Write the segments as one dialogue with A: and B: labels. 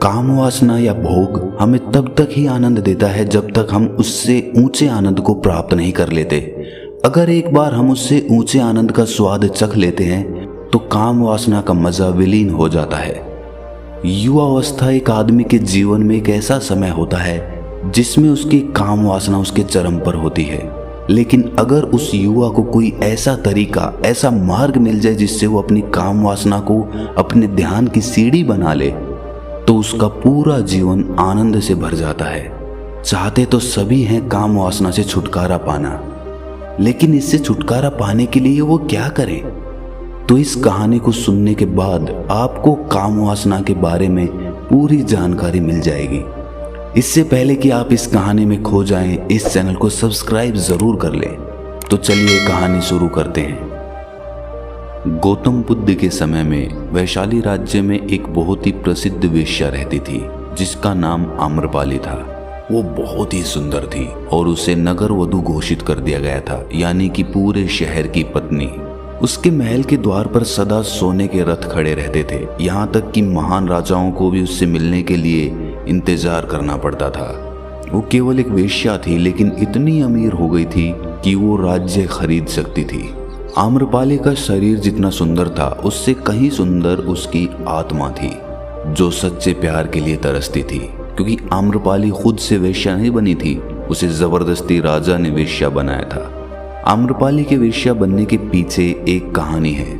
A: काम वासना या भोग हमें तब तक ही आनंद देता है जब तक हम उससे ऊंचे आनंद को प्राप्त नहीं कर लेते। अगर एक बार हम उससे ऊंचे आनंद का स्वाद चख लेते हैं तो काम वासना का मजा विलीन हो जाता है। युवा अवस्था एक आदमी के जीवन में एक ऐसा समय होता है जिसमें उसकी काम वासना उसके चरम पर होती है। लेकिन अगर उस युवा को कोई ऐसा तरीका, ऐसा मार्ग मिल जाए जिससे वो अपनी काम वासना को अपने ध्यान की सीढ़ी बना ले तो उसका पूरा जीवन आनंद से भर जाता है। चाहते तो सभी हैं काम वासना से छुटकारा पाना, लेकिन इससे छुटकारा पाने के लिए वो क्या करें? तो इस कहानी को सुनने के बाद आपको काम वासना के बारे में पूरी जानकारी मिल जाएगी। इससे पहले कि आप इस कहानी में खो जाएं, इस चैनल को सब्सक्राइब जरूर कर लें। तो चलिए कहानी शुरू करते हैं। गौतम बुद्ध के समय में वैशाली राज्य में एक बहुत ही प्रसिद्ध वेश्या रहती थी जिसका नाम आम्रपाली था। वो बहुत ही सुंदर थी और उसे नगर वधू घोषित कर दिया गया था, यानी कि पूरे शहर की पत्नी। उसके महल के द्वार पर सदा सोने के रथ खड़े रहते थे, यहाँ तक कि महान राजाओं को भी उससे मिलने के लिए इंतजार करना पड़ता था। वो केवल एक वेश्या थी, लेकिन इतनी अमीर हो गई थी कि वो राज्य खरीद सकती थी। आम्रपाली का शरीर जितना सुंदर था, उससे कहीं सुंदर उसकी आत्मा थी जो सच्चे प्यार के लिए तरसती थी। क्योंकि आम्रपाली खुद से वेश्या नहीं बनी थी, उसे जबरदस्ती राजा ने वेश्या बनाया था। आम्रपाली के वेश्या बनने के पीछे एक कहानी है।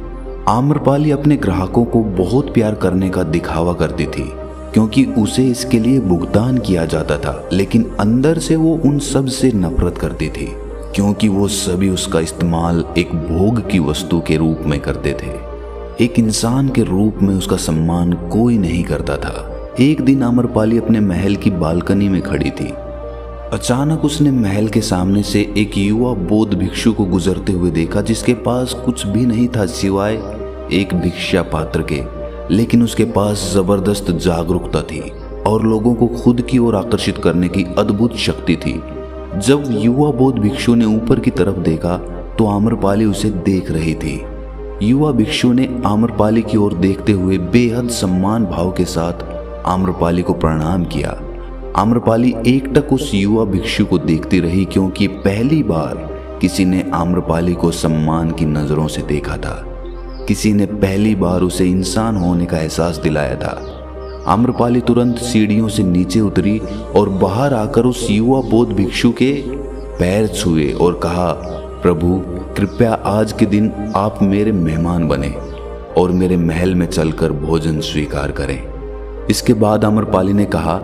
A: आम्रपाली अपने ग्राहकों को बहुत प्यार करने का दिखावा करती थी क्योंकि उसे इसके लिए भुगतान किया जाता था, लेकिन अंदर से वो उन सब से नफरत करती थी क्योंकि वो सभी उसका इस्तेमाल एक भोग की वस्तु के रूप में करते थे। एक इंसान के रूप में उसका सम्मान कोई नहीं करता था। एक दिन आम्रपाली अपने महल की बालकनी में खड़ी थी। अचानक उसने महल के सामने से एक युवा बौद्ध भिक्षु को गुजरते हुए देखा जिसके पास कुछ भी नहीं था सिवाय एक भिक्षा पात्र के, लेकिन उसके पास जबरदस्त जागरूकता थी और लोगों को खुद की ओर आकर्षित करने की अद्भुत शक्ति थी। जब युवा बौद्ध भिक्षु ने ऊपर की तरफ देखा तो आम्रपाली उसे देख रही थी। युवा भिक्षु ने आम्रपाली की ओर देखते हुए बेहद सम्मान भाव के साथ आम्रपाली को प्रणाम किया। आम्रपाली एकटक उस युवा भिक्षु को देखती रही क्योंकि पहली बार किसी ने आम्रपाली को सम्मान की नजरों से देखा था। किसी ने पहली बार उसे इंसान होने का एहसास दिलाया था। आम्रपाली तुरंत सीढ़ियों से नीचे उतरी और बाहर आकर उस युवा बौद्ध भिक्षु के पैर छुए और कहा, प्रभु कृपया आज के दिन आप मेरे मेहमान बने और मेरे महल में चलकर भोजन स्वीकार करें। इसके बाद आम्रपाली ने कहा,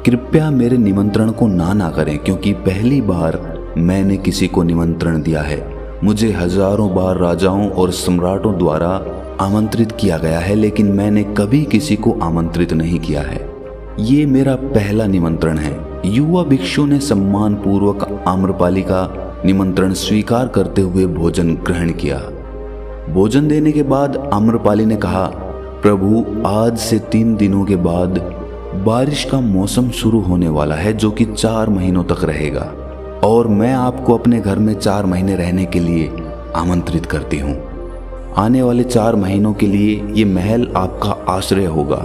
A: कृपया मेरे निमंत्रण को ना करें क्योंकि पहली बार मैंने किसी को निमंत्रण दिया है। मुझे हजारों बार राजाओं और सम्राटों द्वारा आमंत्रित किया गया है, लेकिन मैंने कभी किसी को आमंत्रित नहीं किया है। ये मेरा पहला निमंत्रण है। युवा भिक्षु ने सम्मान पूर्वक आम्रपाली का निमंत्रण स्वीकार करते हुए भोजन ग्रहण किया। भोजन देने के बाद आम्रपाली ने कहा, प्रभु आज से 3 दिनों के बाद बारिश का मौसम शुरू होने वाला है जो कि 4 महीनों तक रहेगा और मैं आपको अपने घर में 4 महीने रहने के लिए आमंत्रित करती हूँ। आने वाले 4 महीनों के लिए ये महल आपका आश्रय होगा।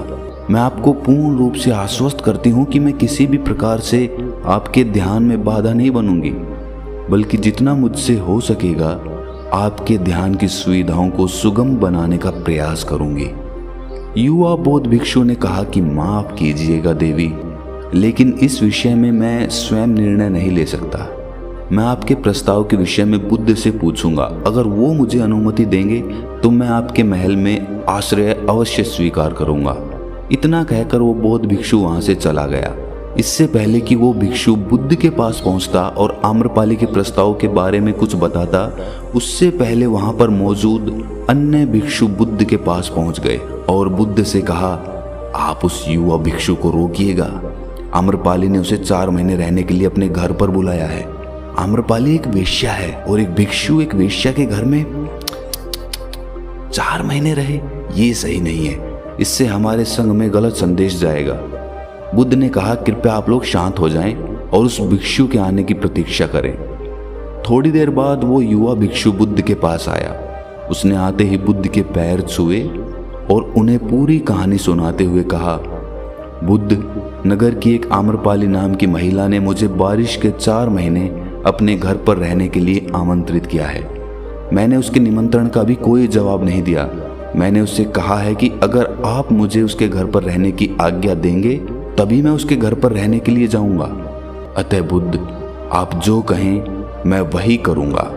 A: मैं आपको पूर्ण रूप से आश्वस्त करती हूँ कि मैं किसी भी प्रकार से आपके ध्यान में बाधा नहीं बनूंगी, बल्कि जितना मुझसे हो सकेगा आपके ध्यान की सुविधाओं को सुगम बनाने का प्रयास करूंगी। युवा बौद्ध भिक्षु ने कहा कि माफ कीजिएगा देवी, लेकिन इस विषय में मैं स्वयं निर्णय नहीं ले सकता। मैं आपके प्रस्ताव के विषय में बुद्ध से पूछूंगा। अगर वो मुझे अनुमति देंगे तो मैं आपके महल में आश्रय अवश्य स्वीकार करूंगा। इतना कहकर वो बौद्ध भिक्षु वहां से चला गया। इससे पहले कि वो भिक्षु बुद्ध के पास पहुंचता और आम्रपाली के प्रस्ताव के बारे में कुछ बताता, उससे पहले वहां पर मौजूद अन्य भिक्षु बुद्ध के पास पहुंच गए और बुद्ध से कहा, आप उस युवा भिक्षु को रोकिएगा। आम्रपाली ने उसे 4 महीने रहने के लिए अपने घर पर बुलाया है। आम्रपाली एक वेश्या है और एक भिक्षु एक वेश्या के घर में 4 महीने रहे, ये सही नहीं है। इससे हमारे संघ में गलत संदेश जाएगा। बुद्ध ने कहा, कृपया आप लोग शांत हो जाएं और उस भिक्षु के आने की प्रतीक्षा करें। थोड़ी देर बाद वो युवा भिक्षु बुद्ध के पास आया। उसने आते ही बुद्ध के पैर छुए और उन्हें पूरी कहानी सुनाते हुए कहा, बुद्ध नगर की एक आम्रपाली नाम की महिला ने मुझे बारिश के 4 महीने अपने घर पर रहने के लिए आमंत्रित किया है। मैंने उसके निमंत्रण का भी कोई जवाब नहीं दिया। मैंने उससे कहा है कि अगर आप मुझे उसके घर पर रहने की आज्ञा देंगे तभी मैं उसके घर पर रहने के लिए जाऊंगा। अतः बुद्ध, आप जो कहें मैं वही करूंगा।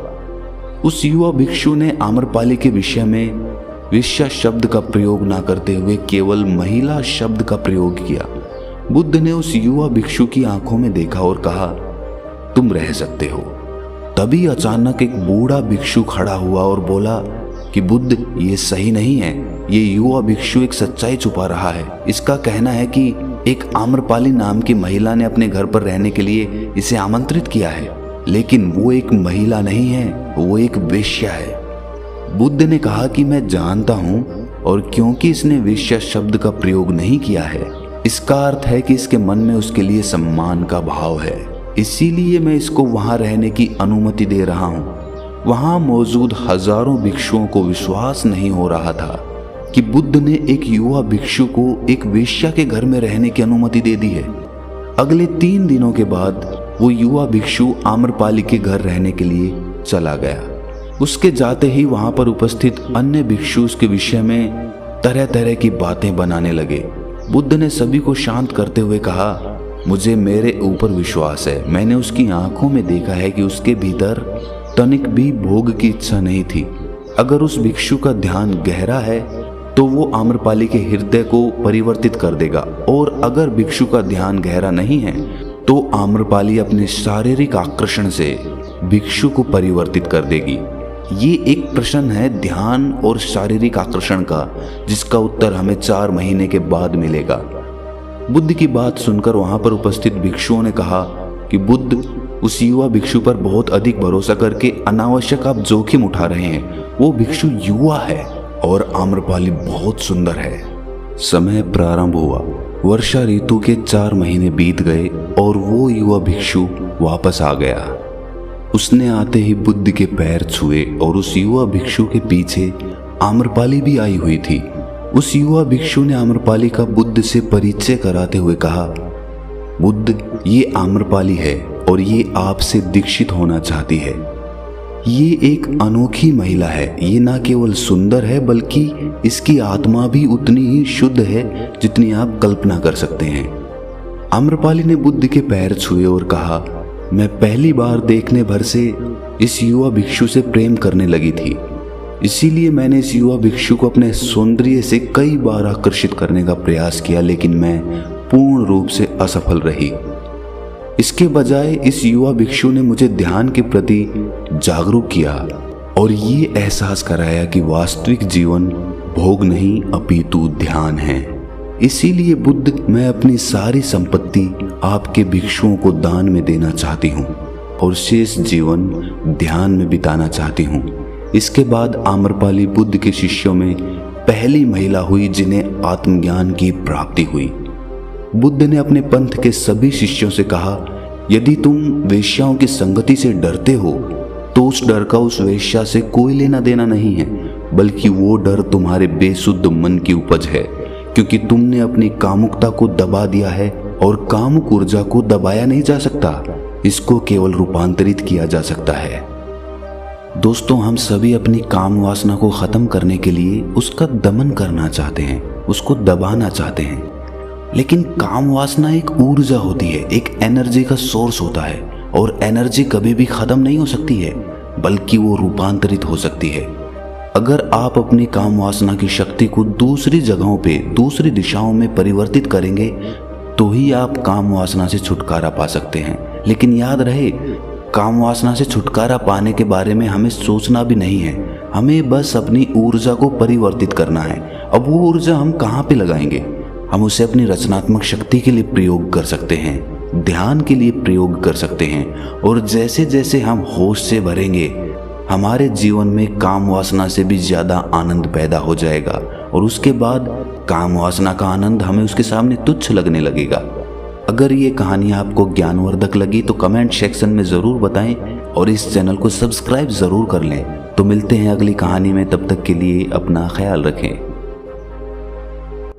A: उस युवा भिक्षु ने आम्रपाली के विषय में वेश्या शब्द का प्रयोग ना करते हुए केवल महिला शब्द का प्रयोग किया। बुद्ध ने उस युवा भिक्षु की आंखों में देखा और कहा, तुम रह सकते हो। तभी अचानक एक बूढ़ा भिक्षु खड़ा हुआ और बोला कि बुद्ध, ये सही नहीं है। ये युवा भिक्षु एक सच्चाई छुपा रहा है। इसका कहना है कि एक आम्रपाली नाम की महिला ने अपने घर पर रहने के लिए इसे आमंत्रित किया है, लेकिन वो एक महिला नहीं है, वो एक वेश्या है। बुद्ध ने कहा कि मैं जानता हूं, और क्योंकि इसने वेश्या शब्द का प्रयोग नहीं किया है, इसका अर्थ है कि इसके मन में उसके लिए सम्मान का भाव है। इसीलिए मैं इसको वहां रहने की अनुमति दे रहा हूं। वहां मौजूद हजारों भिक्षुओं को विश्वास नहीं हो रहा था कि बुद्ध ने एक युवा भिक्षु को एक वेश्या के घर में रहने की अनुमति दे दी है। अगले 3 दिनों के बाद वो युवा भिक्षु आम्रपाली के घर रहने के लिए चला गया। उसके जाते ही वहां पर उपस्थित अन्य भिक्षु उसके विषय में तरह तरह की बातें बनाने लगे। बुद्ध ने सभी को शांत करते हुए कहा, मुझे मेरे ऊपर विश्वास है। मैंने उसकी आंखों में देखा है कि उसके भीतर तनिक भी भोग की इच्छा नहीं थी। अगर उस भिक्षु का ध्यान गहरा है तो वो आम्रपाली के हृदय को परिवर्तित कर देगा, और अगर भिक्षु का ध्यान गहरा नहीं है तो आम्रपाली अपने शारीरिक आकर्षण से भिक्षु को परिवर्तित कर देगी। ये एक प्रश्न है ध्यान और शारीरिक आकर्षण का, जिसका उत्तर हमें 4 महीने के बाद मिलेगा। बुद्ध की बात सुनकर वहां पर उपस्थित भिक्षुओं ने कहा कि बुद्ध, उस युवा भिक्षु पर बहुत अधिक भरोसा करके अनावश्यक आप जोखिम उठा रहे हैं। वो भिक्षु युवा है और आम्रपाली बहुत सुंदर है। समय प्रारंभ हुआ। वर्षा ऋतु के 4 महीने बीत गए और वो युवा भिक्षु वापस आ गया। उसने आते ही बुद्ध के पैर छुए और उस युवा भिक्षु के पीछे आम्रपाली भी आई हुई थी। उस युवा भिक्षु ने आम्रपाली का बुद्ध से परिचय कराते हुए कहा, बुद्ध, ये आम्रपाली है और ये आपसे दीक्षित होना चाहती है। ये एक अनोखी महिला है। ये ना केवल सुंदर है बल्कि इसकी आत्मा भी उतनी ही शुद्ध है जितनी आप कल्पना कर सकते हैं। आम्रपाली ने बुद्ध के पैर छुए और कहा, मैं पहली बार देखने भर से इस युवा भिक्षु से प्रेम करने लगी थी। इसीलिए मैंने इस युवा भिक्षु को अपने सौंदर्य से कई बार आकर्षित करने का प्रयास किया, लेकिन मैं पूर्ण रूप से असफल रही। इसके बजाय इस युवा भिक्षु ने मुझे ध्यान के प्रति जागरूक किया और ये एहसास कराया कि वास्तविक जीवन भोग नहीं अपितु ध्यान है। इसीलिए बुद्ध, मैं अपनी सारी संपत्ति आपके भिक्षुओं को दान में देना चाहती हूँ और शेष जीवन ध्यान में बिताना चाहती हूँ। इसके बाद आम्रपाली बुद्ध के शिष्यों में पहली महिला हुई जिन्हें आत्मज्ञान की प्राप्ति हुई। बुद्ध ने अपने पंथ के सभी शिष्यों से कहा, यदि तुम वेश्याओं की संगति से डरते हो तो उस डर का उस वेश्या से कोई लेना देना नहीं है, बल्कि वो डर तुम्हारे बेशुद्ध मन की उपज है, क्योंकि तुमने अपनी कामुकता को दबा दिया है और कामुक ऊर्जा को दबाया नहीं जा सकता। इसको केवल रूपांतरित किया जा सकता है। दोस्तों, हम सभी अपनी काम वासना को खत्म करने के लिए उसका दमन करना चाहते हैं, उसको दबाना चाहते हैं। लेकिन काम वासना एक ऊर्जा होती है, एक एनर्जी का सोर्स होता है, और एनर्जी कभी भी खत्म नहीं हो सकती है, बल्कि वो रूपांतरित हो सकती है। अगर आप अपनी काम वासना की शक्ति को दूसरी जगहों पे, दूसरी दिशाओं में परिवर्तित करेंगे तो ही आप काम वासना से छुटकारा पा सकते हैं। लेकिन याद रहे, काम वासना से छुटकारा पाने के बारे में हमें सोचना भी नहीं है, हमें बस अपनी ऊर्जा को परिवर्तित करना है। अब वो ऊर्जा हम कहाँ पे लगाएंगे? हम उसे अपनी रचनात्मक शक्ति के लिए प्रयोग कर सकते हैं, ध्यान के लिए प्रयोग कर सकते हैं, और जैसे जैसे हम होश से भरेंगे हमारे जीवन में काम वासना से भी ज्यादा आनंद पैदा हो जाएगा, और उसके बाद काम वासना का आनंद हमें उसके सामने तुच्छ लगने लगेगा। अगर ये कहानी आपको ज्ञानवर्धक लगी तो कमेंट सेक्शन में ज़रूर बताएं और इस चैनल को सब्सक्राइब ज़रूर कर लें। तो मिलते हैं अगली कहानी में, तब तक के लिए अपना ख्याल रखें।